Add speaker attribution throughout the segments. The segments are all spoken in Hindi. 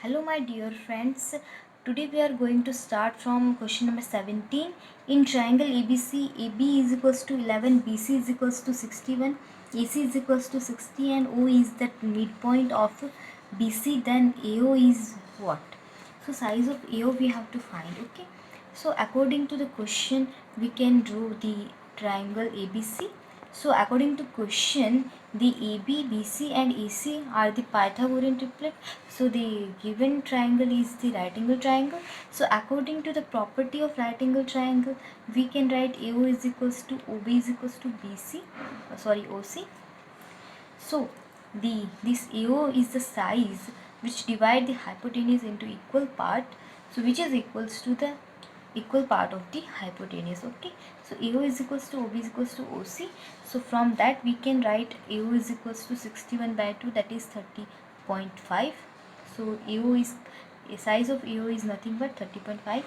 Speaker 1: Hello my dear friends, today we are going to start from question number 17. In triangle ABC, AB is equals to 11, BC is equals to 61, AC is equals to 60 and O is the midpoint of BC, then AO is what? So size of AO we have to find, okay? So according to the question, we can draw the triangle ABC. So according to question, the AB, BC and AC are the Pythagorean triplet. So the given triangle is the right angle triangle. So according to the property of right angle triangle, we can write AO is equals to OB is equals to BC, OC. So this AO is the size which divide the hypotenuse into equal part. So which is equals to the equal part of the hypotenuse. Okay, so AO is equals to OB is equals to OC. So from that we can write AO is equals to 61 by 2, that is 30.5. so AO is size of AO is nothing but 30.5.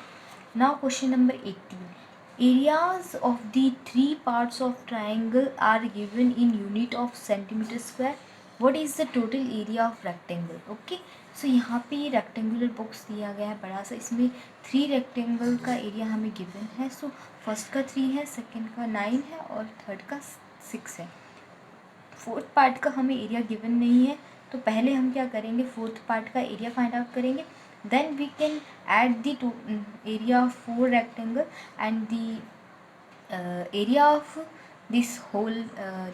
Speaker 1: Now question number 18. Areas of the three parts of triangle are given in unit of centimeter square. What is the total area of rectangle? Okay, so यहाँ पे ये रेक्टेंगुलर बॉक्स दिया गया है बड़ा सा, इसमें 3 रेक्टेंगल का एरिया हमें गिवन है. सो फर्स्ट का 3 है, सेकंड का 9 है और थर्ड का 6 है. फोर्थ पार्ट का हमें एरिया गिवन नहीं है, तो पहले हम क्या करेंगे, फोर्थ पार्ट का एरिया फाइंड आउट करेंगे. Then we can add the area of 4 rectangle and the area of this whole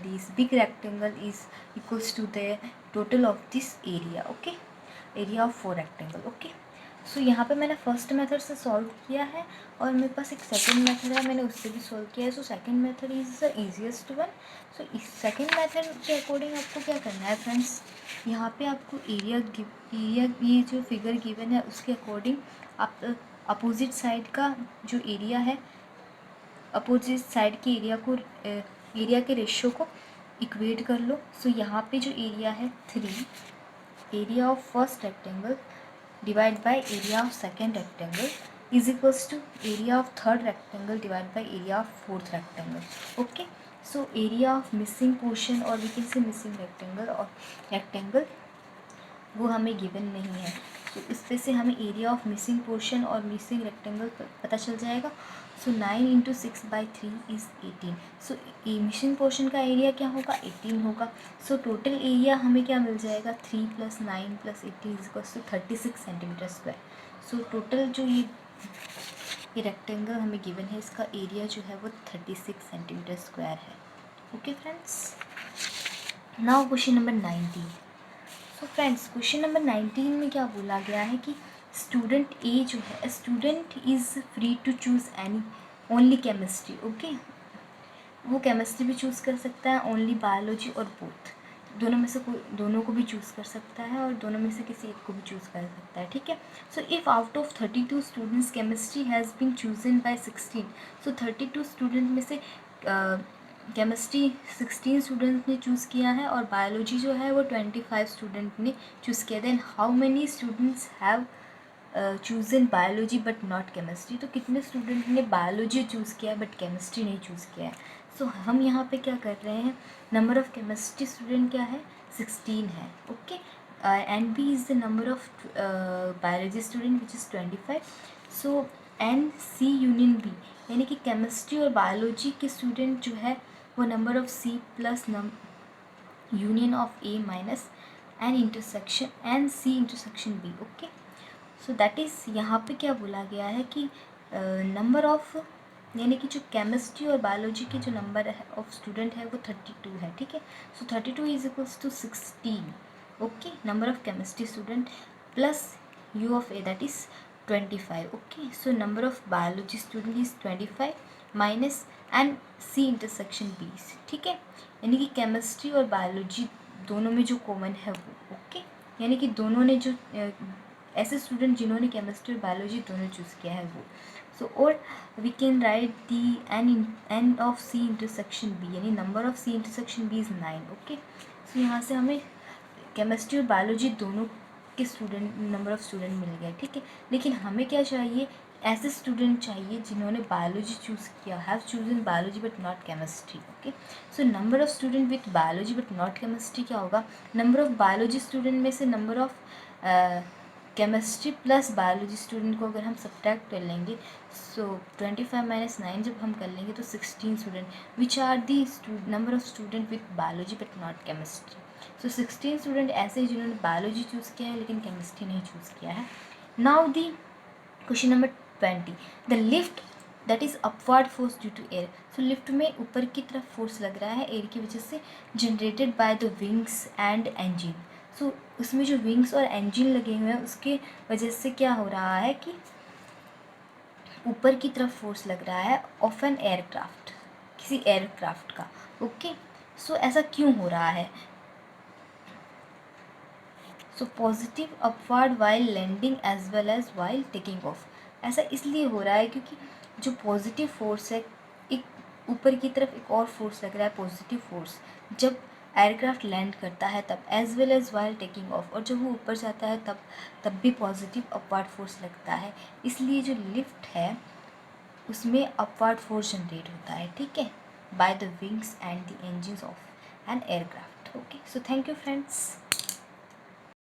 Speaker 1: this big rectangle is equals to the total of this area. Okay, area of 4 rectangle. Okay, सो यहाँ पे मैंने फर्स्ट मेथड से सॉल्व किया है और मेरे पास एक सेकंड मेथड है, मैंने उससे भी सॉल्व किया है. So second method is the easiest one. So इस सेकंड मेथड के अकॉर्डिंग आपको क्या करना है फ्रेंड्स, यहाँ पे आपको एरिया ये जो फिगर गिवन है उसके अकॉर्डिंग आप अपोजिट साइड का जो एरिया है, अपोजिट साइड के एरिया के रेशियो को इक्वेट कर लो. सो यहाँ पे जो एरिया है 3, area of first rectangle divide by area of second rectangle is equals to area of third rectangle divide by area of fourth rectangle. Okay, so area of missing portion और we can say missing rectangle वो हमें गिवन नहीं है. तो इस पे से हमें एरिया ऑफ मिसिंग पोर्शन और मिसिंग रेक्टेंगल पता चल जाएगा. सो 9 into 6 by 3 is 18. So missing portion का एरिया क्या होगा, 18 होगा. सो टोटल एरिया हमें क्या मिल जाएगा, 3 + 9 + 18 equals to 36 centimetre square. So total जो ये रेक्टेंगल हमें गिवन है, इसका एरिया जो है वो 36 सेंटीमीटर स्क्वायर है. Okay friends, now question number 19. So friends, question number 19 में क्या बोला गया है कि स्टूडेंट ए जो है, student is free to choose any only chemistry. Okay, वो केमिस्ट्री भी चूज़ कर सकता है, ओनली बायोलॉजी और बोथ, दोनों में से कोई दोनों को भी चूज़ कर सकता है और दोनों में से किसी एक को भी चूज़ कर सकता है. ठीक है. So if out of 32 students chemistry has been chosen by 16. So 32 student में से केमिस्ट्री 16 स्टूडेंट ने चूज़ किया है और बायोलॉजी जो है वो 25 स्टूडेंट ने चूज़ किया. Then how many students have chosen biology but not chemistry. तो कितने स्टूडेंट ने बायोलॉजी चूज़ किया है बट केमिस्ट्री नहीं चूज़ किया है. सो हम यहाँ पे क्या कर रहे हैं, नंबर ऑफ़ केमिस्ट्री स्टूडेंट क्या है, 16 है. Okay, and B is the number of biology student which is 25. So N C union B, यानी कि केमिस्ट्री और बायोलॉजी के स्टूडेंट जो है वो number of C plus union of A minus n C intersection B. Okay, so that is यहाँ पे क्या बोला गया है कि नंबर ऑफ, यानी कि जो केमिस्ट्री और बायोलॉजी के जो नंबर है ऑफ स्टूडेंट है वो 32 है. ठीक है. So 32 is equals to 16. Okay, number of chemistry student plus U of A that is 25. Okay, so number of biology student is 25 minus and C intersection B. ठीक है, यानी कि केमिस्ट्री और बायोलॉजी दोनों में जो कॉमन है वो. ओके, यानी कि दोनों ने जो ऐसे स्टूडेंट जिन्होंने केमिस्ट्री और बायोलॉजी दोनों चूज़ किया है वो. सो और we can write the N of C intersection B, यानी number of C intersection B is 9. Okay, so यहाँ से हमें केमिस्ट्री और बायोलॉजी दोनों के स्टूडेंट नंबर ऑफ स्टूडेंट मिल गए. ठीक है, लेकिन हमें क्या चाहिए, ऐसे स्टूडेंट चाहिए जिन्होंने बायोलॉजी चूज़ किया, have chosen biology but not chemistry. Okay, so number of student with biology but not chemistry क्या होगा, नंबर ऑफ बायोलॉजी स्टूडेंट में से number of chemistry plus biology student को अगर हम सब्ट्रैक्ट कर लेंगे, सो 25 - 9 जब हम कर लेंगे तो 16 student, which are the number of student with biology but not chemistry. So 16 student ऐसे जिन्होंने बायोलॉजी चूज़ किया है लेकिन केमिस्ट्री नहीं चूज़ किया है। Now the question number 20, the lift that is upward force due to air. So lift में ऊपर की तरफ फोर्स लग रहा है एयर की वजह से, generated by the wings and engine. So उसमें जो विंग्स और इंजन लगे हुए हैं उसके वजह से क्या हो रहा है कि ऊपर की तरफ फोर्स लग रहा है ऑफ एन एयरक्राफ्ट, किसी एयरक्राफ्ट का। ओके, सो ऐसा क्यों हो रहा है? So positive upward while landing as well as while taking off. ऐसा इसलिए हो रहा है क्योंकि जो पॉजिटिव फोर्स है, एक ऊपर की तरफ एक और फोर्स लग रहा है पॉजिटिव फोर्स, जब एयरक्राफ्ट लैंड करता है तब, as well as while taking off, और जब वो ऊपर जाता है तब भी पॉजिटिव अपवर्ड फोर्स लगता है। इसलिए जो लिफ्ट है उसमें अपवर्ड फोर्स जनरेट होता है, ठीक है, bye the wings and the engines of an aircraft. Okay, so thank you friends.